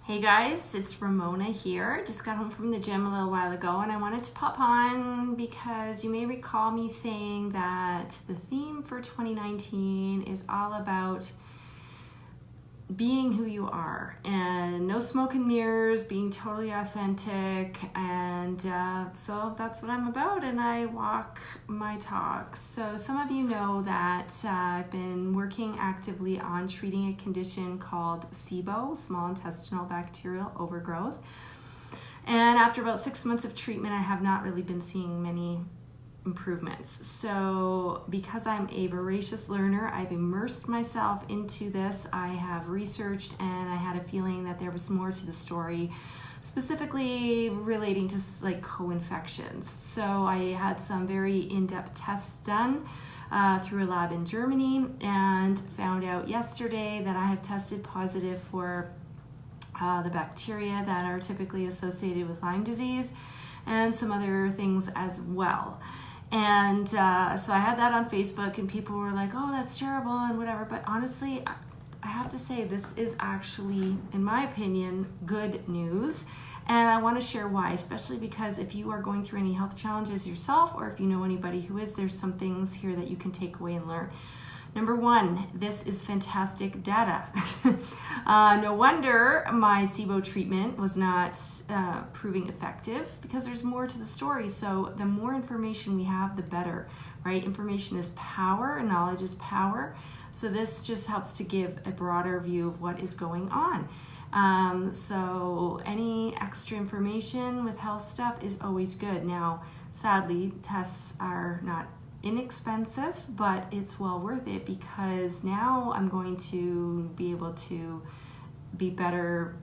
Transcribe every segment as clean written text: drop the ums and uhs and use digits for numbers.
Hey guys, it's Ramona here. Just got home from the gym a little while ago and I wanted to pop on because you may recall me saying that the theme for 2019 is all about being who you are and no smoke and mirrors, being totally authentic, and so that's what I'm about, and I walk my talk. So some of you know that I've been working actively on treating a condition called SIBO, small intestinal bacterial overgrowth, and after about 6 months of treatment I have not really been seeing many improvements. So because I'm a voracious learner, I've immersed myself into this. I have researched and I had a feeling that there was more to the story, specifically relating to like co-infections. So I had some very in-depth tests done through a lab in Germany and found out yesterday that I have tested positive for the bacteria that are typically associated with Lyme disease and some other things as well. And so I had that on Facebook and people were like, oh, that's terrible and whatever. But honestly, I have to say this is actually, in my opinion, good news. And I want to share why, especially because if you are going through any health challenges yourself, or if you know anybody who is, there's some things here that you can take away and learn. Number one, this is fantastic data. No wonder my SIBO treatment was not proving effective, because there's more to the story. So the more information we have, the better, right? Information is power and knowledge is power. So this just helps to give a broader view of what is going on. So any extra information with health stuff is always good. Now, sadly, tests are not inexpensive, but it's well worth it, because now I'm going to be able to be better,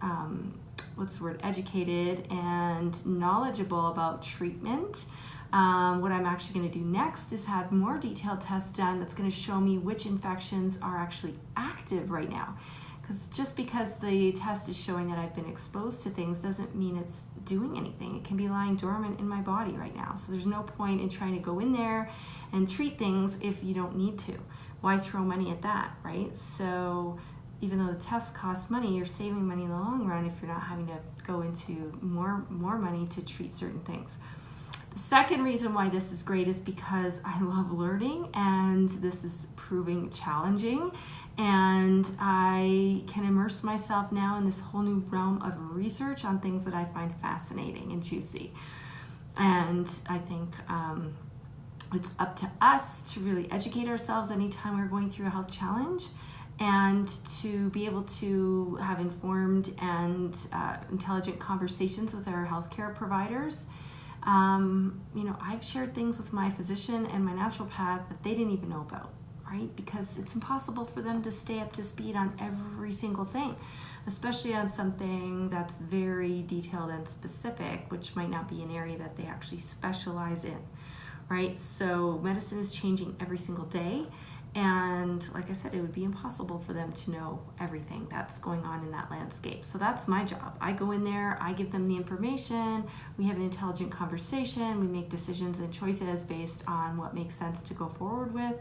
educated and knowledgeable about treatment. What I'm actually going to do next is have more detailed tests done that's going to show me which infections are actually active right now. Because just because the test is showing that I've been exposed to things doesn't mean it's doing anything. It can be lying dormant in my body right now. So there's no point in trying to go in there and treat things if you don't need to. Why throw money at that, right? So even though the test costs money, you're saving money in the long run if you're not having to go into more money to treat certain things. The second reason why this is great is because I love learning, and this is proving challenging, and I can immerse myself now in this whole new realm of research on things that I find fascinating and juicy. And I think it's up to us to really educate ourselves anytime we're going through a health challenge, and to be able to have informed and intelligent conversations with our healthcare providers. I've shared things with my physician and my naturopath that they didn't even know about, right? Because it's impossible for them to stay up to speed on every single thing, especially on something that's very detailed and specific, which might not be an area that they actually specialize in, right? So medicine is changing every single day. And like I said, it would be impossible for them to know everything that's going on in that landscape. So that's my job. I go in there, I give them the information, we have an intelligent conversation, we make decisions and choices based on what makes sense to go forward with.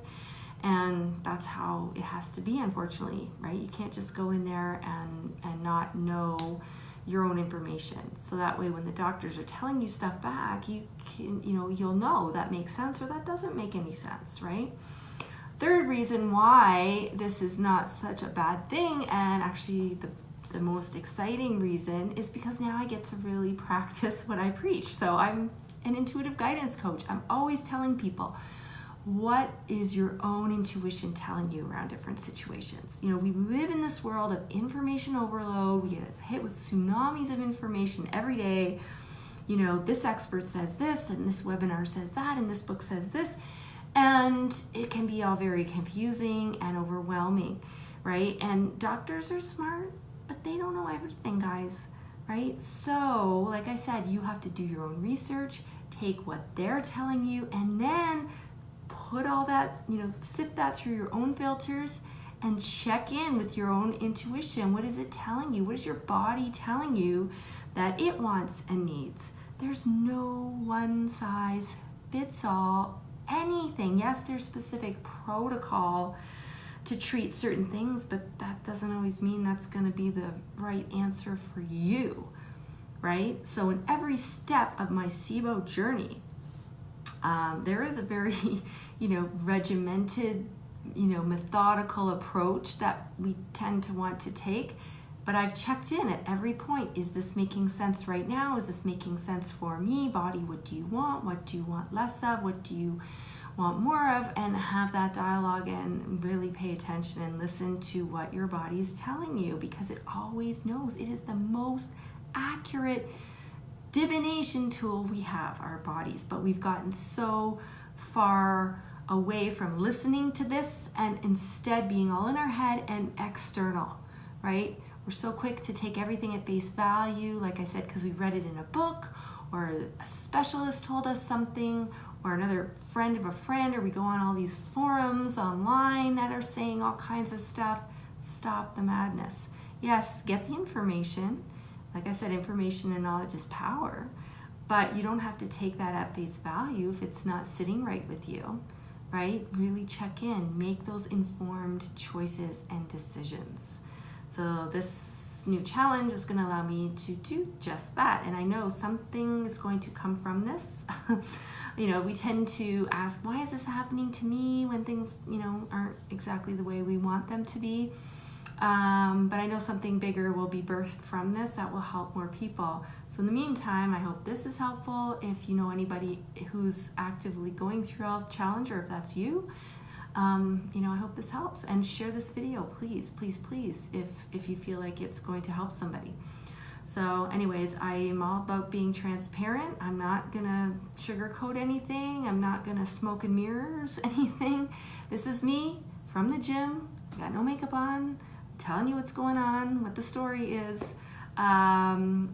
And that's how it has to be, unfortunately, right? You can't just go in there and not know your own information. So that way when the doctors are telling you stuff back, you'll know that makes sense or that doesn't make any sense, right? Third reason why this is not such a bad thing, and actually the most exciting reason, is because now I get to really practice what I preach. So I'm an intuitive guidance coach. I'm always telling people, what is your own intuition telling you around different situations? We live in this world of information overload. We get hit with tsunamis of information every day. This expert says this, and this webinar says that, and this book says this. And it can be all very confusing and overwhelming, right? And doctors are smart, but they don't know everything, guys, right? So, like I said, you have to do your own research, take what they're telling you, and then put all that, sift that through your own filters and check in with your own intuition. What is it telling you? What is your body telling you that it wants and needs? There's no one size fits all anything. Yes, there's specific protocol to treat certain things, but that doesn't always mean that's going to be the right answer for you, right? So in every step of my SIBO journey, there is a very, regimented, methodical approach that we tend to want to take. But I've checked in at every point. Is this making sense right now? Is this making sense for me? Body, what do you want? What do you want less of? What do you want more of? And have that dialogue and really pay attention and listen to what your body's telling you, because it always knows. It is the most accurate divination tool we have, our bodies. But we've gotten so far away from listening to this and instead being all in our head and external, right? We're so quick to take everything at face value, like I said, because we read it in a book, or a specialist told us something, or another friend of a friend, or we go on all these forums online that are saying all kinds of stuff. Stop the madness. Yes, get the information. Like I said, information and knowledge is power, but you don't have to take that at face value if it's not sitting right with you, right? Really check in, make those informed choices and decisions. So this new challenge is going to allow me to do just that. And I know something is going to come from this. We tend to ask, why is this happening to me when things, aren't exactly the way we want them to be? But I know something bigger will be birthed from this that will help more people. So in the meantime, I hope this is helpful. If you know anybody who's actively going through a challenge, or if that's you, I hope this helps. And share this video, please, please, please, if you feel like it's going to help somebody. So anyways, I am all about being transparent. I'm not gonna sugarcoat anything. I'm not gonna smoke and mirrors anything. This is me from the gym. I got no makeup on, telling you what's going on, what the story is,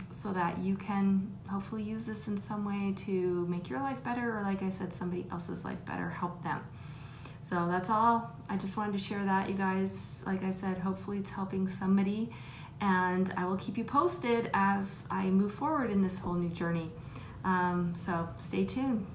so that you can hopefully use this in some way to make your life better, or like I said, somebody else's life better, help them. So that's all. I just wanted to share that, you guys. Like I said, hopefully it's helping somebody, and I will keep you posted as I move forward in this whole new journey. So stay tuned.